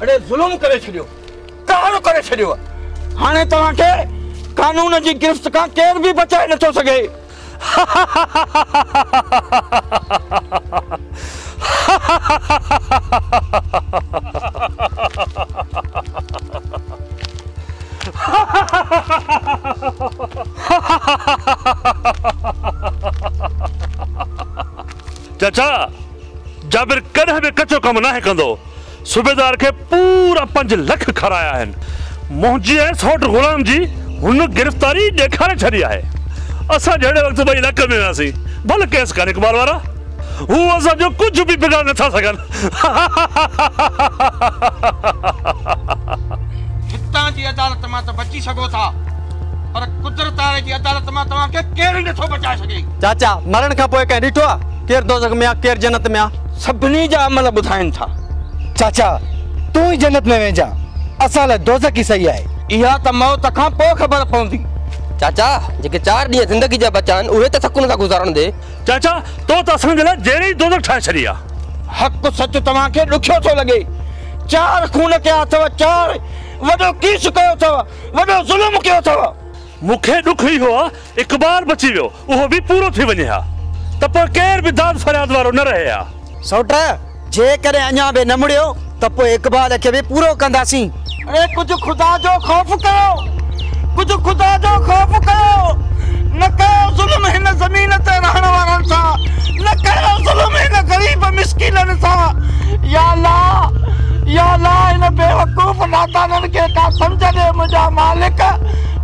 अरे जुल्म करे छड़ियो, कहड़ो करे छड़ियो। हाने तव्हां के कानून जी गिरफ्त का केर भी बचाए न तो सके। चाचा जाबिर कदे भी कचो कम ना कंदो। सूबेदार के पूरा 5 लाख खराया है। मुंहिंजी सौट गुलाम जी हुन गिरफ्तारी ॾेखारे छॾी आहे। असां जहिड़े वक़्तु ॿई इलाइक़े में हुआसीं, भले केस कान इक़बाल वारा, हू असांजो कुझु बि बिगाड़ नथा सघनि। हितां जी अदालत मां त बची सघो था, पर कुदरत वारे जी अदालत मां तव्हांखे केरु नथो बचाए सघे। चाचा मरण खां पोइ कंहिं ॾिठो आहे केरु दोज़ख में आहे केरु जन्नत में आहे? सभिनी जा अमल ॿुधाइनि था। चाचा तू ही जन्नत में वञ जा, असां लाइ दोज़ख ही सही आहे। इहा त मौत खां पोइ ख़बर पवंदी। चाचा जेके 4 ॾींहं ज़िंदगी जा बचा आहिनि उहे त थकुन था गुज़ारण दे। चाचा तो त असांजे लाइ जहिड़ी दोज़ख ठाहे छॾी आहे। हक़ सच तव्हांखे ॾुखियो थो लॻे। 4 खून कया अथव, 4 वॾो कीस कयो अथव, वॾो ज़ुल्म कयो अथव। मूंखे ॾुख इहो आहे इक़बाल बची वियो, उहो बि पूरो थी वञे हा, त पोइ केर बि दाद फरियाद वारो न रहे हा। सौट जेकॾहिं अञा बि न मुड़ियो त पोइ इक़बाल खे बि पूरो कंदासीं। अरे कुछ खुदा जो खौफ कयो, कुछ खुदा जो खौफ कयो। न कयो ज़ुल्म हिन ज़मीन ते रहण वारनि सां, न कयो ज़ुल्म हिन गरीब मिस्कीननि सां। या अल्लाह इन बेवकूफ़ नादाननि खे का समझ दे मुंहिंजा मालिक,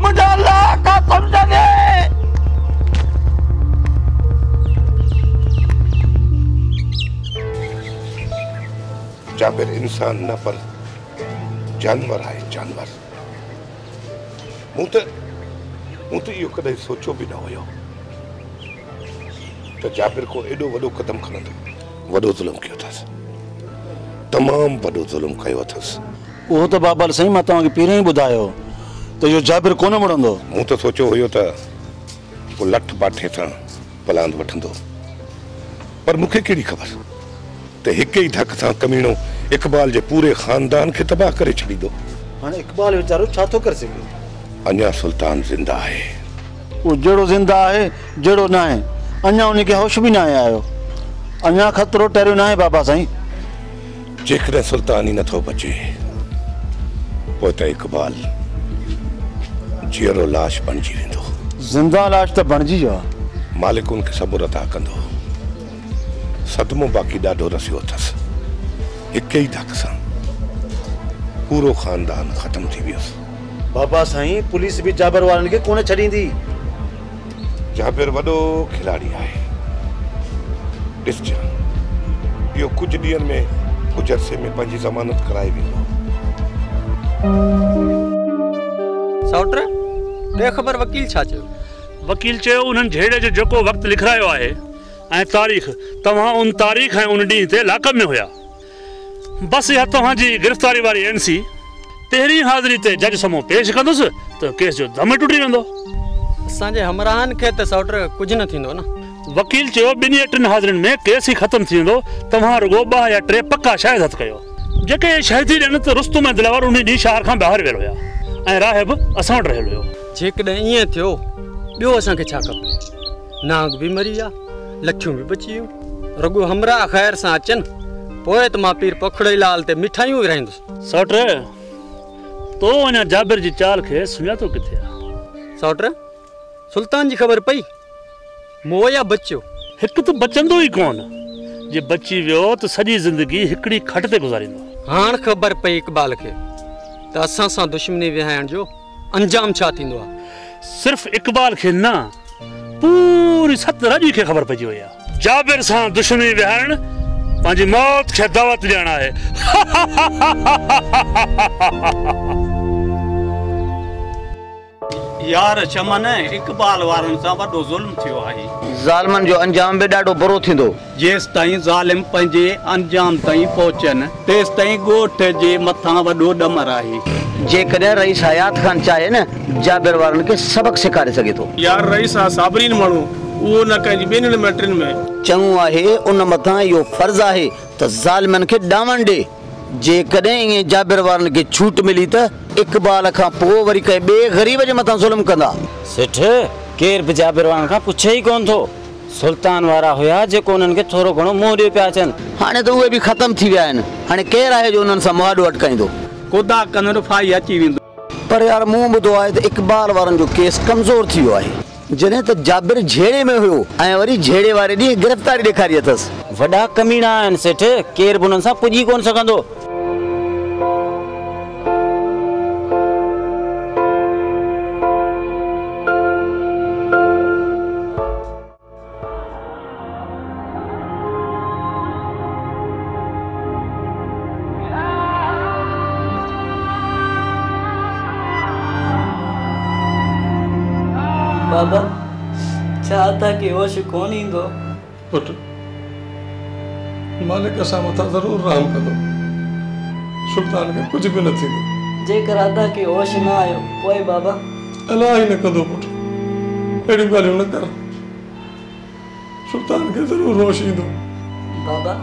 मुंहिंजा अल्लाह का समझ दे। जाबिर इंसान न पर जानवर है, जानवर। मूं तो इहो कदे सोचो भी न हुयो तो जाबिर को एडो वडो कदम खणंदो। वडो जुल्म कयो अथसि, तमाम वडो जुल्म कयो अथसि। वो तो बाबा सही मां तव्हांखे पहिरियों ही ॿुधायो तो यो जाबिर कोन मुड़ंदो। मूं तो सोचो हुयो त वो लठ बाठे सां पलांद वठंदो, पर मूंखे कहिड़ी ख़बर त हिक ही धक सां कमीणो इक़बाल जे पूरे खानदान के तबाह करे छॾींदो। हाणे इक़बाल वीचारो छा थो करे सघे? अञा सुल्तान जिंदा है। वो जहिड़ो जिंदा है जहिड़ो न आहे, अञा उनखे होश भी न आयो, अञा खतरो टरियो न आहे बाबा साईं। जेकॾहिं सुल्तान ही नथो बचे पोइ त इक़बाल जीअरो लाश बणिजी वेंदो। जिंदा लाश त बणिजी वियो आहे। मालिक उनखे सबुर अता कंदो। सदमो बाक़ी ॾाढो रसियो अथसि। हिक ही धक सां पूरो खानदान खत्म थी वियोसि। बाबा साईं पुलिस भी जाबिर वारनि खे कोन छॾींदी। जाबिर वॾो खिलाड़ी आहे। ॾिसजां इहो कुझु ॾींहंनि में कुझु अरसे में पंहिंजी ज़मानत कराए वेंदो। सौट ॾे ख़बर वकील छा चयो? वकील चयो उन्हनि झेड़े जो जेको वक़्तु लिखायो आहे ऐं तारीख़, तव्हां उन तारीख़ ऐं उन ॾींहं ते लाकब में हुया। बसि इहा तव्हांजी गिरफ़्तारी वारी एनसी तेरी हाज़िरी ते जज साम्हूं पेश कंदुसि त केस जो दम टुटी वेंदो। असांजे हमराहनि खे त सौट कुझु न थींदो न। वकील चयो 2-3 हाज़िरियुनि में केस ही ख़त्म थी वेंदो। तव्हां रुगो 2 या 3 पक्का शहादत कयो। जेके शहीदी ॾियनि त रुस्तुम ऐं दिलावर उन ॾींहुं शहर खां ॿाहिरि वियल हुया ऐं राहिब असां वटि रहियल हुयो। जेकॾहिं ईअं थियो ॿियो असांखे छा खपे? नांग भी मरी विया, लखियूं भी बची वियूं। रुगो हमरा ख़ैर सां अचनि, पोइ त मां पीर पखड़ई लाल ते मिठाइयूं विराईंदुसि। सौट तो अञा जाबिर जी चाल खे सुञातो किथे आहे? सौट सुल्तान जी ख़बर पई मोह या बचियो? हिकु त बचंदो ई कोन, जे बची वियो त सॼी ज़िंदगी हिकिड़ी खट ते गुज़ारींदो। हाणे ख़बर पई इक़बाल खे त असां सां दुश्मनी विहाइण जो अंजाम छा थींदो आहे। सिर्फ़ इक़बाल खे न, पूरी सतरजी खे ख़बर पइजी वई आहे। जाबिर सां दुश्मनी विहाइण पंहिंजी मौत खे दावत ॾियण आहे। यार चमन इक़बाल वारनि सां वॾो ज़ुल्म थियो आहे। ज़ालिमनि जो अंजाम भी ॾाढो बुरो थींदो। जेसि ताईं ज़ालिम पंहिंजे अंजाम ताईं पहुचनि तेसि ताईं ॻोठ जे मथां वॾो ॾमर आहे। जेकॾहिं रईस हयात खान चाहे न जाबिर वारनि खे सबक सेखारे सघे थो। यार रईस आहे साबरीन माण्हू, उहो न कंहिंजी ॿिन्हिनि मैटरिन में चङो आहे। उन मथां इहो फर्ज़ आहे त ज़ालिमनि खे ॾामण ॾे। जे कॾहिं ईअं जाबिर वारनि खे छूट मिली त इक़बाल खां पोइ वरी कंहिं ॿिए ग़रीब जे मथां ज़ुल्म कंदा। सेठ केर बि जाबिर वारनि खां पुछे ई कोन थो। सुल्तान वारा हुया जेको उन्हनि खे थोरो घणो मुंहुं ॾियो पिया अचनि। हाणे त उहे बि ख़तमु थी विया आहिनि। हाणे केरु आहे जो उन्हनि सां मुआदो अटकाईंदो? ख़ुदा कंदड़ फाई अची वेंदो। पर यार मूं ॿुधो आहे त इक़बाल वारनि जो केस कमज़ोर थी वियो आहे। जॾहिं त जाबिर झेड़े में हुयो ऐं वरी झेड़े वारे ॾींहुं गिरफ़्तारी ॾेखारी अथसि। वॾा कमीना आहिनि सेठ, केर बि उन्हनि सां पुॼी कोन सघंदो। बाबा चाहता कि होश कोन ईंदो। पुट मालिक असां मथां ज़रूर रहम कंदो। सुल्तान खे कुझु बि न थींदो। जेकर अदा के होश न आयो पोइ बाबा अलाह ई न कंदो पुट। अहिड़ियूं ॻाल्हियूं न कर। सुल्तान खे ज़रूर होश ईंदो। बाबा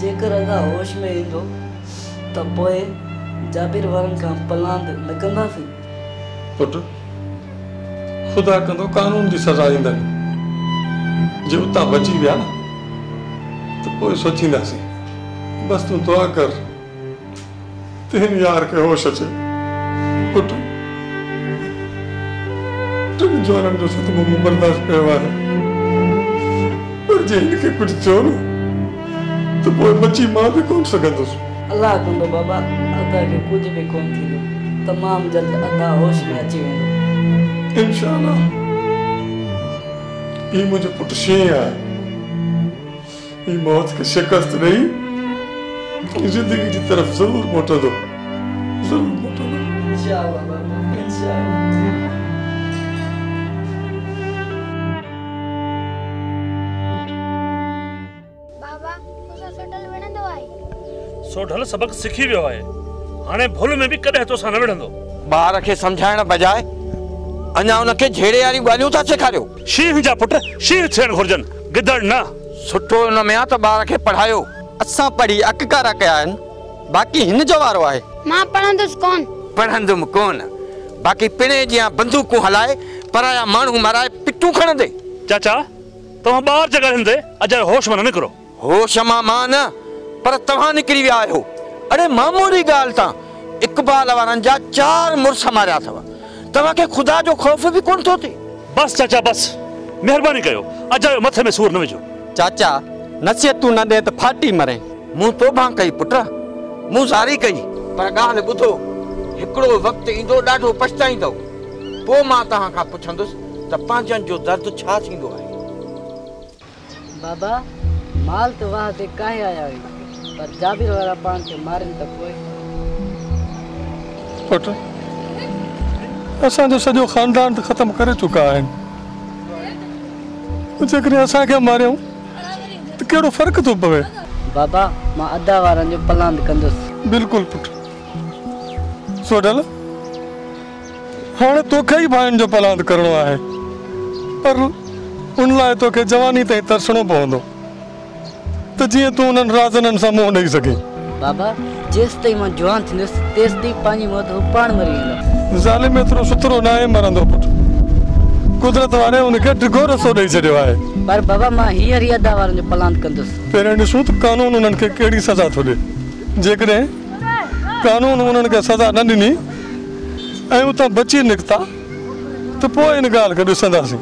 जेकर अदा होश में ईंदो त पोइ जाबिर वारनि खां पलांद न कंदासीं। पुट ख़ुदा कंदो कानून जी सज़ा ईंदनि। जे उतां बची विया त पोइ सोचींदासीं। बसि तूं दुआ कर त हिन यार खे होश अचे। पुट टिनि जवाननि जो सदमो मूं बर्दाश्त कयो आहे, पर जे हिनखे कुझु थियो न त पोइ बची मां बि कोन सघंदुसि। अल्लाह कंदो बाबा अदा खे कुझु बि कोन थींदो। तमामु जल्द अदा होश में अची वेंदो इंशाअल्लाह। ये मुझे पुट शींहुं आहे। ये मौत खे शिकस्त ॾेई ज़िंदगी जी तरफ़ ज़रूर मोटंदो। ज़रूर मोटंदो इंशाअल्लाह बाबा इंशाअल्लाह। बाबा तुसां सोडल वणंदो आहे? सोडल सबक सिखी वियो आहे। हाणे भुल में बि कॾहिं तोसां न विढ़ंदो। ॿार खे सम्झाइण बजाए अञा उनखे झेड़े वारियूं ॻाल्हियूं था सेखारियो। शींहं जा पुट शींहं थियण घुर्जनि, गिदड़ न। सुठो हुन में आहे त ॿार खे पढ़ायो। असां पढ़ी अककारा कया आहिनि, बाक़ी हिन जो वारो आहे। मां पढ़ंदुसि कोन। पढ़ंदुमि कोन, बाक़ी पिणे जियां बंदूकूं हलाए पराया माण्हू माराए पिटूं खणंदे। चाचा तव्हां ॿार जॻहियुनि ते अॼु होश मां न निकिरो। होश मां न, पर तव्हां निकिरी विया आहियो। अरे मामूली ॻाल्हि तां इक़बाल वारनि जा 4 मुड़ुस मारिया अथव। तव्हांखे ख़ुदा जो ख़ौफ़ बि कोन थो थिए। बस चाचा बस, महिरबानी कयो, अॼु मथे में सूर न विझो। चाचा नसीहतूं न ॾे त फाटी मरे। मूं तोबा कई पुट, मूं ज़ारी कई, पर ॻाल्हि ॿुधो। हिकिड़ो वक़्तु ईंदो ॾाढो पछताईंदो। पोइ मां तव्हां खां पुछंदुसि त पंहिंजनि जो दर्द छा थींदो आहे। बाबा माल त वाह ते काहे आया हुई, पर जाबिर वारा पाण खे मारनि त पोइ। पुट असांजो सॼो ख़ानदान त ख़तमु करे चुका आहिनि। जेकॾहिं असांखे मारियूं त कहिड़ो फ़र्क़ु थो पवे? बाबा मां अदा वारनि जो पलांद कंदुसि। बिल्कुलु पुट। सोडल हाणे तोखे ई भाइनि जो पलांद करणो आहे, पर उन लाइ तोखे जवानी ताईं तरसणो पवंदो त जीअं तूं उन्हनि राज़ननि सां मुंहुं ॾेई सघीं। बाबा जेसि ताईं मां जवान थींदुसि तेसि ताईं पंहिंजी मौत हू पाण मरी वेंदो। ज़ालिम एतिरो सुथरो न आहे मरंदो पुट। कुदरत वारे उनखे डिघो रसो ॾेई छॾियो आहे। पर बाबा मां हींअर ई अदा वारनि जो पलांद कंदुसि। पहिरियों ॾिसूं त कानून उन्हनि खे कहिड़ी सज़ा थो ॾे। जेकॾहिं कानून उन्हनि खे सज़ा न ॾिनी ऐं उतां बची निकिता त पोइ इन ॻाल्हि खे ॾिसंदासीं।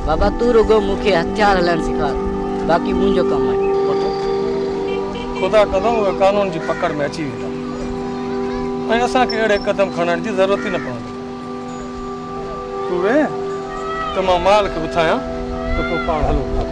बाबा तूं रुगो मूंखे हथियार हलाइण सेखार, बाक़ी मुंहिंजो कमु आहे। ख़ुदा कंदो उहे कानून जी पकड़ में अची वेंदा ऐं असांखे अहिड़े क़दम खणण जी ज़रूरत ई न पवंदी। तूं वे त मां माल खे उथायां त पोइ पाण हलूं था।